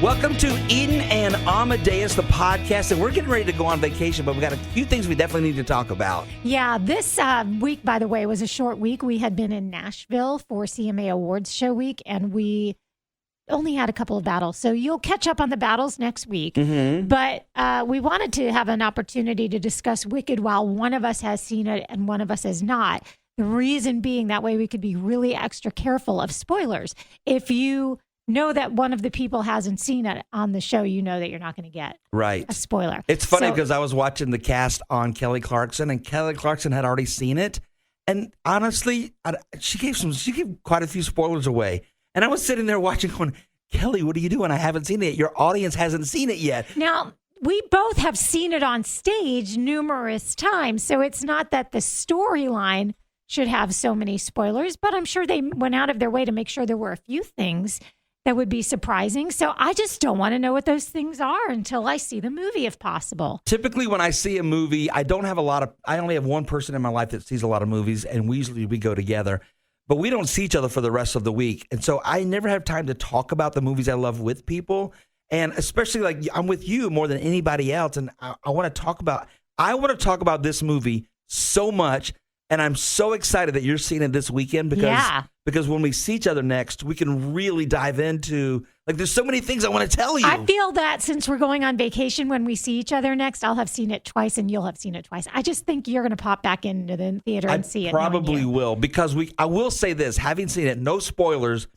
Welcome to Eden and Amadeus, the podcast, and we're getting ready to go on vacation, but we've got a few things we definitely need to talk about. Yeah, this week, by the way, was a short week. We had been in Nashville for CMA Awards Show Week, and we only had a couple of battles. So you'll catch up on the battles next week. Mm-hmm. But we wanted to have an opportunity to discuss Wicked while one of us has seen it and one of us has not. The reason being that way we could be really extra careful of spoilers. If you know that one of the people hasn't seen it on the show, you know that you're not going to get a spoiler. It's funny because I was watching the cast on Kelly Clarkson, and Kelly Clarkson had already seen it. And honestly, she gave quite a few spoilers away. And I was sitting there watching going, Kelly, what are you doing? I haven't seen it yet. Your audience hasn't seen it yet. Now, we both have seen it on stage numerous times. So it's not that the storyline should have so many spoilers, but I'm sure they went out of their way to make sure there were a few things that would be surprising. So I just don't want to know what those things are until I see the movie, if possible. Typically, when I see a movie, I only have one person in my life that sees a lot of movies, and we go together. But we don't see each other for the rest of the week. And so I never have time to talk about the movies I love with people. And especially like I'm with you more than anybody else. And I want to talk about this movie so much. And I'm so excited that you're seeing it this weekend because when we see each other next, we can really dive into, like, there's so many things I want to tell you. I feel that since we're going on vacation, when we see each other next, I'll have seen it twice and you'll have seen it twice. I just think you're going to pop back into the theater and see it. Probably will, because I will say this, having seen it, no spoilers,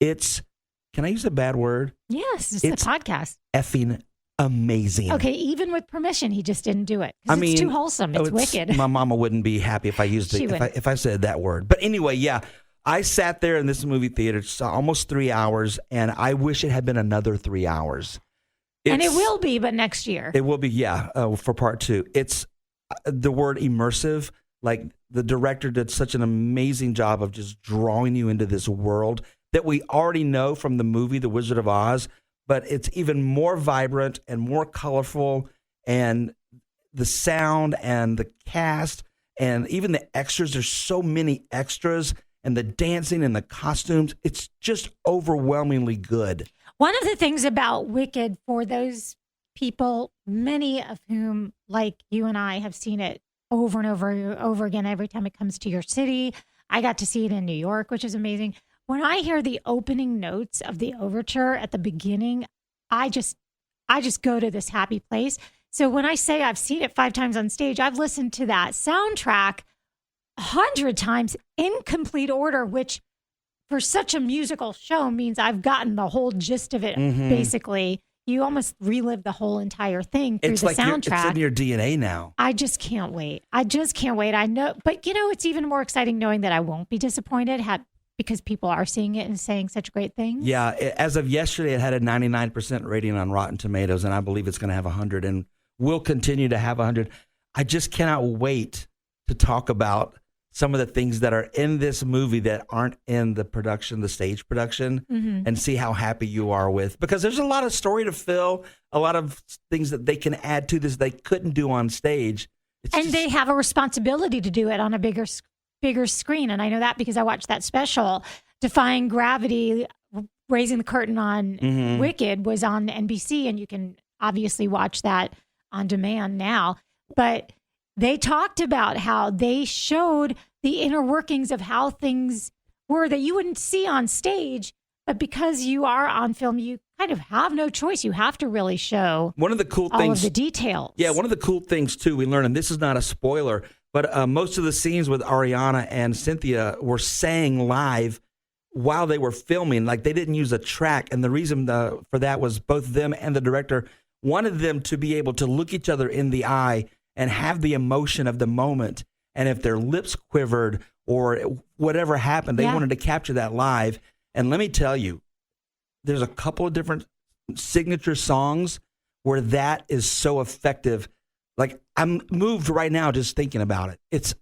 can I use a bad word? Yes, it's a podcast. Effing amazing. Okay, even with permission, he just didn't do it. It's too wholesome. It's wicked. My mama wouldn't be happy if I used it, if I said that word. But anyway, yeah, I sat there in this movie theater. It's almost 3 hours, and I wish it had been another 3 hours. And it will be, but next year. It will be, for part 2. It's the word immersive. Like, the director did such an amazing job of just drawing you into this world that we already know from the movie The Wizard of Oz, but it's even more vibrant and more colorful, and the sound and the cast and even the extras, there's so many extras, and the dancing and the costumes, it's just overwhelmingly good. One of the things about Wicked, for those people, many of whom, like you and I, have seen it over and over again every time it comes to your city. I got to see it in New York, which is amazing. When I hear the opening notes of the overture at the beginning, I just go to this happy place. So when I say I've seen it 5 times on stage, I've listened to that soundtrack 100 times in complete order, which for such a musical show means I've gotten the whole gist of it. Mm-hmm. Basically, you almost relive the whole entire thing through the soundtrack. It's in your DNA now. I just can't wait. I know, but it's even more exciting knowing that I won't be disappointed because people are seeing it and saying such great things. Yeah, as of yesterday, it had a 99% rating on Rotten Tomatoes, and I believe it's going to have 100, and will continue to have 100. I just cannot wait to talk about some of the things that are in this movie that aren't in the stage production, mm-hmm. and see how happy you are with, because there's a lot of story to fill, a lot of things that they can add to this they couldn't do on stage. They have a responsibility to do it on a bigger screen. And I know that because I watched that special, Defying Gravity, Raising the Curtain on mm-hmm. Wicked, was on NBC, and you can obviously watch that on demand now. But they talked about how they showed the inner workings of how things were that you wouldn't see on stage, but because you are on film, you kind of have no choice. You have to really show one of the cool all things, of the details. Yeah, one of the cool things, too, we learned, and this is not a spoiler, but most of the scenes with Ariana and Cynthia were sang live while they were filming. Like, they didn't use a track. And the reason for that was both them and the director wanted them to be able to look each other in the eye and have the emotion of the moment. And if their lips quivered or whatever happened, they wanted to capture that live. And let me tell you, there's a couple of different signature songs where that is so effective. Like, I'm moved right now just thinking about it. It's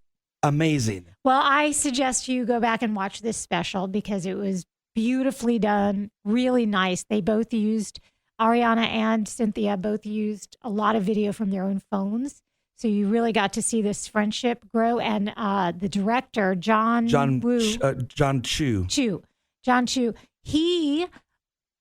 amazing. Well, I suggest you go back and watch this special because it was beautifully done, really nice. They both used, Ariana and Cynthia both used a lot of video from their own phones. So you really got to see this friendship grow. And the director, John Chu, he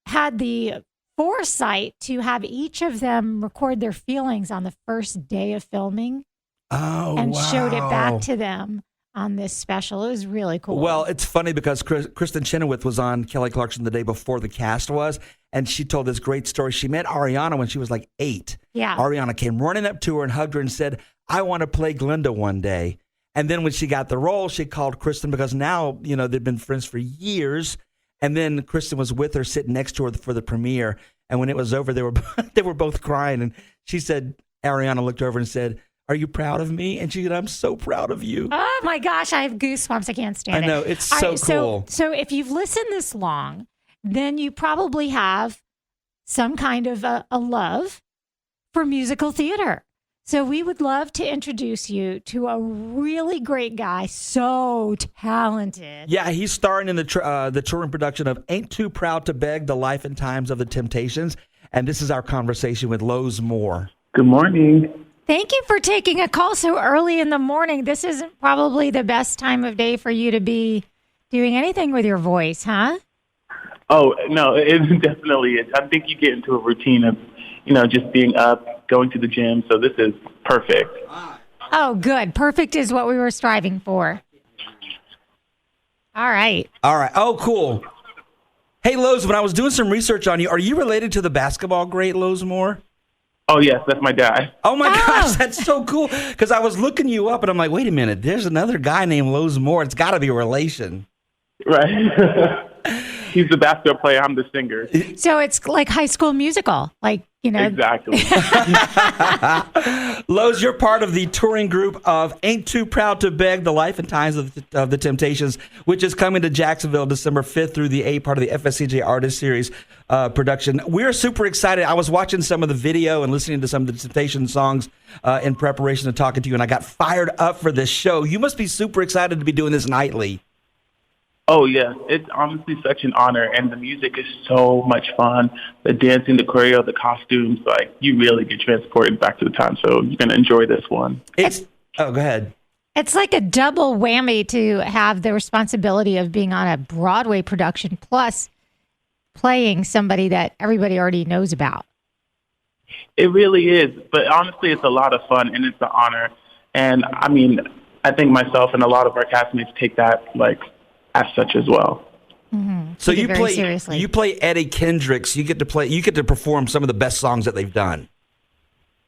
had the foresight to have each of them record their feelings on the first day of filming and showed it back to them on this special. It was really cool. Well, it's funny because Kristen Chenoweth was on Kelly Clarkson the day before the cast was, and she told this great story. She met Ariana when she was like 8. Yeah. Ariana came running up to her and hugged her and said, I want to play Glinda one day. And then when she got the role, she called Kristen because now, they've been friends for years. And then Kristen was with her, sitting next to her for the premiere. And when it was over, they were both crying. And she said, Ariana looked over and said, are you proud of me? And she said, I'm so proud of you. Oh my gosh, I have goosebumps. I can't stand it. I know, it's so cool. So if you've listened this long, then you probably have some kind of a love for musical theater. So we would love to introduce you to a really great guy, so talented. Yeah, he's starring in the touring production of Ain't Too Proud to Beg, The Life and Times of the Temptations. And this is our conversation with Lowe's Moore. Good morning. Thank you for taking a call so early in the morning. This isn't probably the best time of day for you to be doing anything with your voice, huh? Oh, no, it definitely is. I think you get into a routine of, just being up, going to the gym. So this is perfect. Oh, good. Perfect is what we were striving for. All right. Oh, cool. Hey, Lowe's, when I was doing some research on you, are you related to the basketball great Lowe's Moore? Oh, yes, that's my dad. Oh, my gosh, that's so cool. Because I was looking you up, and I'm like, wait a minute, there's another guy named Lowe's Moore. It's got to be a relation. Right. He's the basketball player. I'm the singer. So it's like High School Musical, Exactly. Lowe's, you're part of the touring group of Ain't Too Proud to Beg, The Life and Times of the Temptations, which is coming to Jacksonville December 5th through the 8th, part of the FSCJ Artist Series production. We're super excited. I was watching some of the video and listening to some of the Temptation songs in preparation to talking to you, and I got fired up for this show. You must be super excited to be doing this nightly. Oh, yeah. It's honestly such an honor, and the music is so much fun. The dancing, the choreo, the costumes, you really get transported back to the time, so you're going to enjoy this one. Go ahead. It's like a double whammy to have the responsibility of being on a Broadway production plus playing somebody that everybody already knows about. It really is, but honestly, it's a lot of fun, and it's an honor. And, I think myself and a lot of our castmates take that, as such as well. Mm-hmm. So seriously. You play Eddie Kendricks. You get to perform some of the best songs that they've done.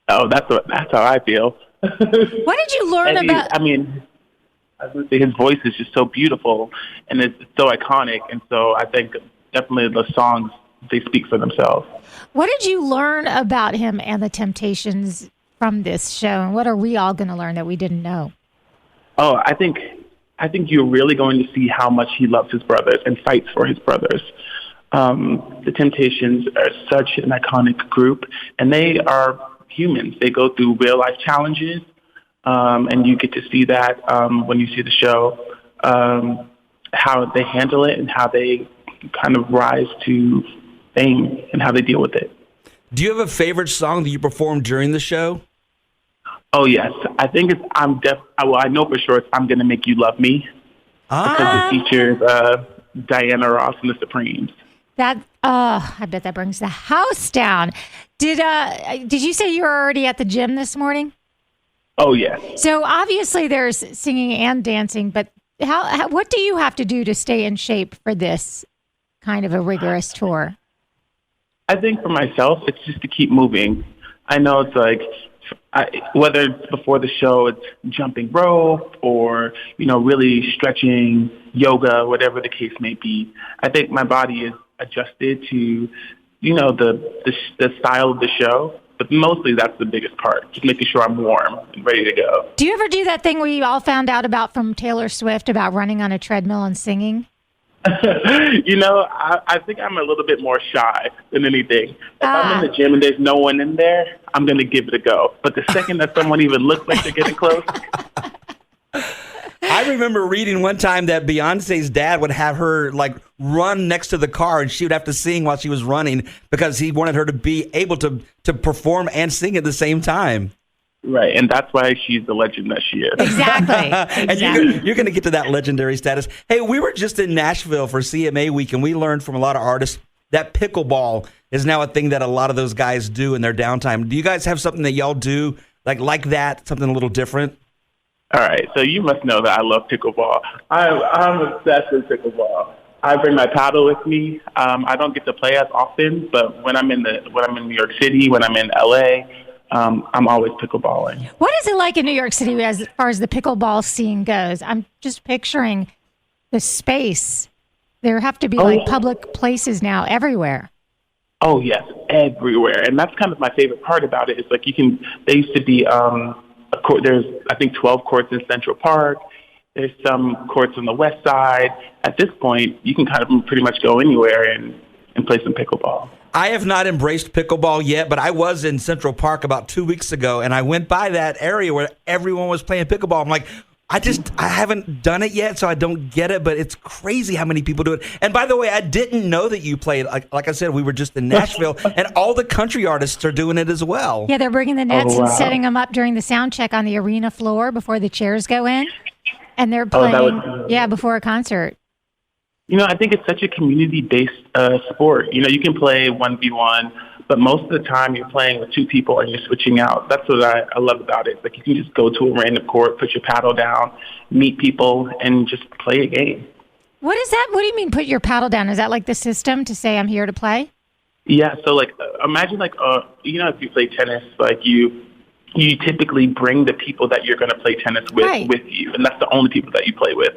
Oh, that's how I feel. What did you learn Eddie, about? I was going to say his voice is just so beautiful and it's so iconic, and so I think definitely the songs, they speak for themselves. What did you learn about him and the Temptations from this show, and what are we all going to learn that we didn't know? Oh, I think you're really going to see how much he loves his brothers and fights for his brothers. The Temptations are such an iconic group, and they are humans. They go through real-life challenges, and you get to see that when you see the show, how they handle it and how they kind of rise to fame and how they deal with it. Do you have a favorite song that you performed during the show? Oh, yes. I think I know for sure it's I'm Gonna Make You Love Me. Because it features Diana Ross and the Supremes. I bet that brings the house down. Did you say you were already at the gym this morning? Oh, yes. So obviously there's singing and dancing, but what do you have to do to stay in shape for this kind of a rigorous tour? I think for myself, it's just to keep moving. I know it's whether it's before the show, it's jumping rope or, really stretching, yoga, whatever the case may be. I think my body is adjusted to, the style of the show. But mostly that's the biggest part, just making sure I'm warm and ready to go. Do you ever do that thing we all found out about from Taylor Swift about running on a treadmill and singing? I think I'm a little bit more shy than anything. If I'm in the gym and there's no one in there, I'm going to give it a go. But the second that someone even looks like they're getting close. I remember reading one time that Beyonce's dad would have her run next to the car and she would have to sing while she was running because he wanted her to be able to perform and sing at the same time. Right, and that's why she's the legend that she is. Exactly. And you're going to get to that legendary status. Hey, we were just in Nashville for CMA Week, and we learned from a lot of artists that pickleball is now a thing that a lot of those guys do in their downtime. Do you guys have something that y'all do like that, something a little different? All right, so you must know that I love pickleball. I'm obsessed with pickleball. I bring my paddle with me. I don't get to play as often, but when I'm in New York City, when I'm in LA, I'm always pickleballing. What is it like in New York City as far as the pickleball scene goes? I'm just picturing the space. There have to be public places now everywhere. Oh yes, everywhere, and that's kind of my favorite part about it. It's like there used to be there's I think 12 courts in Central Park. There's some courts on the West Side. At this point, you can kind of pretty much go anywhere and play some pickleball. I have not embraced pickleball yet, but I was in Central Park about 2 weeks ago, and I went by that area where everyone was playing pickleball. I'm like, I haven't done it yet, so I don't get it, but it's crazy how many people do it. And by the way, I didn't know that you played. Like I said, we were just in Nashville, and all the country artists are doing it as well. Yeah, they're bringing the nets wow. and setting them up during the sound check on the arena floor before the chairs go in. And they're playing, before a concert. I think it's such a community-based sport. You can play 1v1, but most of the time you're playing with two people and you're switching out. That's what I love about it. Like, you can just go to a random court, put your paddle down, meet people, and just play a game. What is that? What do you mean put your paddle down? Is that like the system to say I'm here to play? Yeah, so imagine if you play tennis, you typically bring the people that you're going to play tennis with you, and that's the only people that you play with.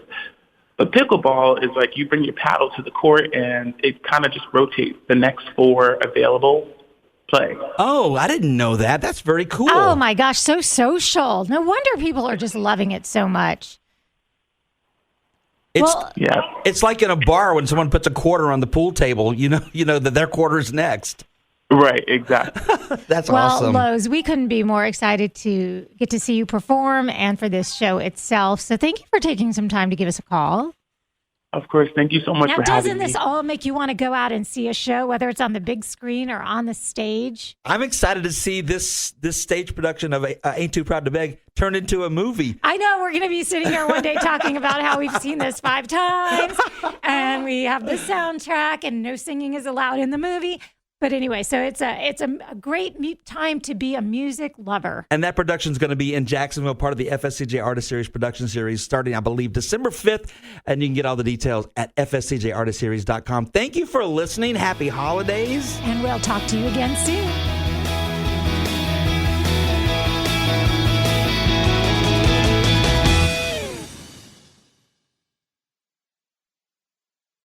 But pickleball is like you bring your paddle to the court, and it kind of just rotates the next four available play. Oh, I didn't know that. That's very cool. Oh, my gosh, so social. No wonder people are just loving it so much. It's like in a bar when someone puts a quarter on the pool table, you know that their quarter is next. Right, exactly. That's awesome. Well, Lowe's, we couldn't be more excited to get to see you perform and for this show itself. So thank you for taking some time to give us a call. Of course. Thank you so much for having me. Now, doesn't this all make you want to go out and see a show, whether it's on the big screen or on the stage? I'm excited to see this stage production of Ain't Too Proud to Beg turned into a movie. I know we're going to be sitting here one day talking about how we've seen this 5 times and we have the soundtrack and no singing is allowed in the movie. But anyway, so it's a great time to be a music lover. And that production is going to be in Jacksonville, part of the FSCJ Artist Series production series, starting, I believe, December 5th. And you can get all the details at fscjartistseries.com. Thank you for listening. Happy holidays. And we'll talk to you again soon.